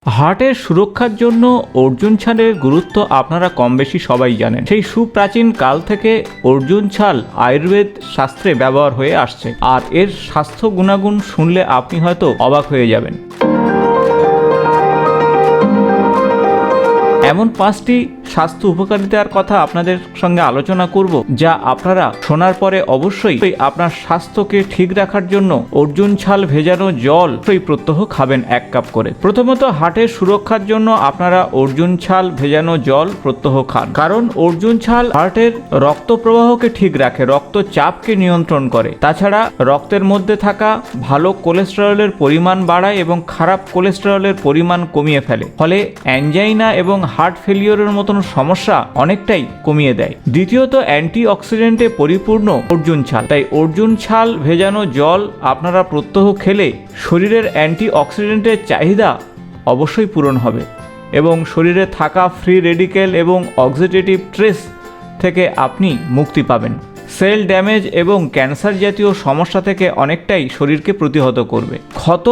হার্টের সুরক্ষার জন্য অর্জুন ছালের গুরুত্ব আপনারা কম বেশি সবাই জানেন। সেই সুপ্রাচীন কাল থেকে অর্জুন ছাল আয়ুর্বেদ শাস্ত্রে ব্যবহার হয়ে আসছে, আর এর স্বাস্থ্য গুণাগুণ শুনলে আপনি হয়তো অবাক হয়ে যাবেন। এমন 5টি স্বাস্থ্য উপকারিতার কথা আপনাদের সঙ্গে আলোচনা করব, যা আপনারা শোনার পরে অবশ্যই আপনার স্বাস্থ্যকে ঠিক রাখার জন্য অর্জুন ছাল ভেজানো জল প্রত্যহ খাবেন 1 কাপ করে। প্রথমত, হার্টের সুরক্ষার জন্য আপনারা অর্জুন ছাল ভেজানো জল প্রত্যহ খান, কারণ অর্জুন ছাল হার্টের রক্ত প্রবাহকে ঠিক রাখে, রক্তচাপকে নিয়ন্ত্রণ করে। তাছাড়া রক্তের মধ্যে থাকা ভালো কোলেস্টেরলের পরিমাণ বাড়ায় এবং খারাপ কোলেস্টেরলের পরিমাণ কমিয়ে ফেলে, ফলে অ্যাঞ্জাইনা এবং হার্ট ফেলিওরের মতন সমস্যা অনেকটাই কমিয়ে দেয়। দ্বিতীয়ত, অ্যান্টি অক্সিডেন্টে পরিপূর্ণ অর্জুন ছাল, তাই অর্জুন ছাল ভেজানো জল আপনারা প্রত্যহ খেলে শরীরের অ্যান্টি অক্সিডেন্টের চাহিদা অবশ্যই পূরণ হবে এবং শরীরে থাকা ফ্রি রেডিক্যাল এবং অক্সিডেটিভ স্ট্রেস থেকে আপনি মুক্তি পাবেন। সেল ড্যামেজ এবং ক্যান্সার জাতীয় সমস্যা থেকে অনেকটাই শরীরকে প্রতিহত করবে। ক্ষত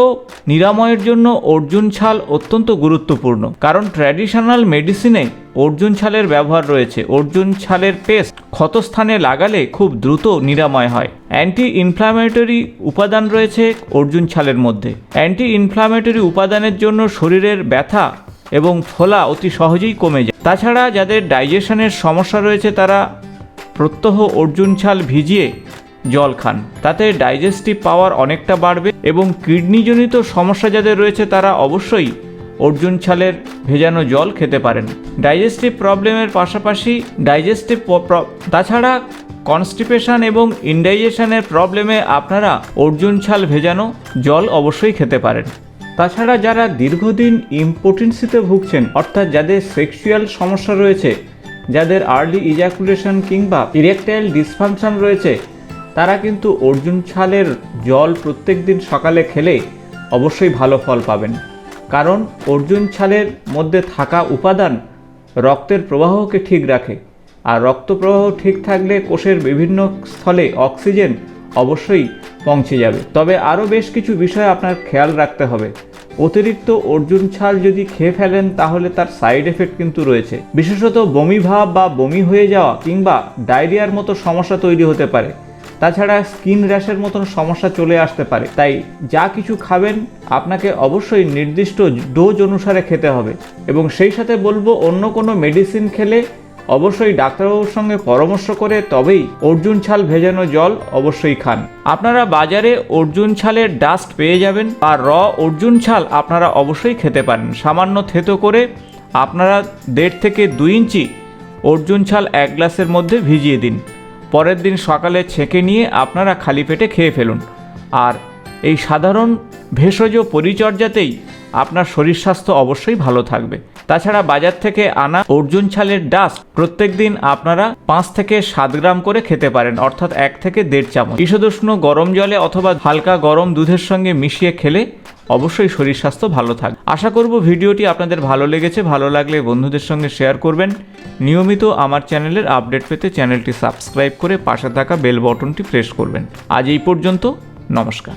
নিরাময়ের জন্য অর্জুন ছাল অত্যন্ত গুরুত্বপূর্ণ, কারণ ট্র্যাডিশনাল মেডিসিনে অর্জুন ছালের ব্যবহার রয়েছে। অর্জুন ছালের পেস্ট ক্ষতস্থানে লাগালে খুব দ্রুত নিরাময় হয়। অ্যান্টি ইনফ্ল্যামেটরি উপাদান রয়েছে অর্জুন ছালের মধ্যে। অ্যান্টি ইনফ্ল্যামেটরি উপাদানের জন্য শরীরের ব্যথা এবং ফোলা অতি সহজেই কমে যায়। তাছাড়া যাদের ডাইজেশনের সমস্যা রয়েছে তারা প্রত্যহ অর্জুন ছাল ভিজিয়ে জল খান, তাতে ডাইজেস্টিভ পাওয়ার অনেকটা বাড়বে। এবং কিডনিজনিত সমস্যা যাদের রয়েছে তারা অবশ্যই অর্জুন ছালের ভেজানো জল খেতে পারেন। ডাইজেস্টিভ প্রবলেমের পাশাপাশি তাছাড়া কনস্টিপেশন এবং ইনডাইজেশনের প্রবলেমে আপনারা অর্জুন ছাল ভেজানো জল অবশ্যই খেতে পারেন। তাছাড়া যারা দীর্ঘদিন ইম্পোটেন্সিতে ভুগছেন, অর্থাৎ যাদের সেক্সুয়াল সমস্যা রয়েছে, যাদের আর্লি ইজাকুলেশন কিংবা ইরেকটাইল ডিসফাংশন রয়েছে, তারা কিন্তু অর্জুন ছালের জল প্রত্যেক দিন সকালে খেলে অবশ্যই ভালো ফল পাবেন, কারণ অর্জুন ছালের মধ্যে থাকা উপাদান রক্তের প্রবাহকে ঠিক রাখে, আর রক্ত প্রবাহ ঠিক থাকলে কোষের বিভিন্ন স্থলে অক্সিজেন অবশ্যই পৌঁছে যাবে। তবে আরও বেশ কিছু বিষয় আপনার খেয়াল রাখতে হবে। অতিরিক্ত অর্জুন ছাল যদি খেয়ে ফেলেন তাহলে তার সাইড এফেক্ট কিন্তু রয়েছে, বিশেষত বমি ভাব বা বমি হয়ে যাওয়া কিংবা ডায়রিয়ার মতো সমস্যা তৈরি হতে পারে। তাছাড়া স্কিন র্যাশের মতন সমস্যা চলে আসতে পারে। তাই যা কিছু খাবেন আপনাকে অবশ্যই নির্দিষ্ট ডোজ অনুসারে খেতে হবে, এবং সেই সাথে বলবো অন্য কোনো মেডিসিন খেলে অবশ্যই ডাক্তারবাবুর সঙ্গে পরামর্শ করে তবেই অর্জুন ছাল ভেজানো জল অবশ্যই খান। আপনারা বাজারে অর্জুন ছালের ডাস্ট পেয়ে যাবেন, আর অর্জুন ছাল আপনারা অবশ্যই খেতে পারেন। সামান্য থেতো করে আপনারা 1.5 থেকে 2 ইঞ্চি অর্জুন ছাল 1 গ্লাসের মধ্যে ভিজিয়ে দিন, পরের দিন সকালে ছেঁকে নিয়ে আপনারা খালি পেটে খেয়ে ফেলুন। আর এই সাধারণ ভেষজ পরিচর্যাতেই আপনার শরীর স্বাস্থ্য অবশ্যই ভালো থাকবে। তাছাড়া বাজার থেকে আনা অর্জুন ছালের ডাস্ট প্রত্যেক দিন আপনারা 5 থেকে 7 গ্রাম করে খেতে পারেন, অর্থাৎ 1 থেকে 1.5 চামচ ঈষদুষ্ণ গরম জলে অথবা হালকা গরম দুধের সঙ্গে মিশিয়ে খেলে অবশ্যই শরীর স্বাস্থ্য ভালো থাকবে। আশা করব ভিডিওটি আপনাদের ভালো লেগেছে। ভালো লাগলে বন্ধুদের সঙ্গে শেয়ার করবেন। নিয়মিত আমার চ্যানেলের আপডেট পেতে চ্যানেলটি সাবস্ক্রাইব করে পাশে থাকা বেল বটনটি প্রেস করবেন। আজ এই পর্যন্ত, নমস্কার।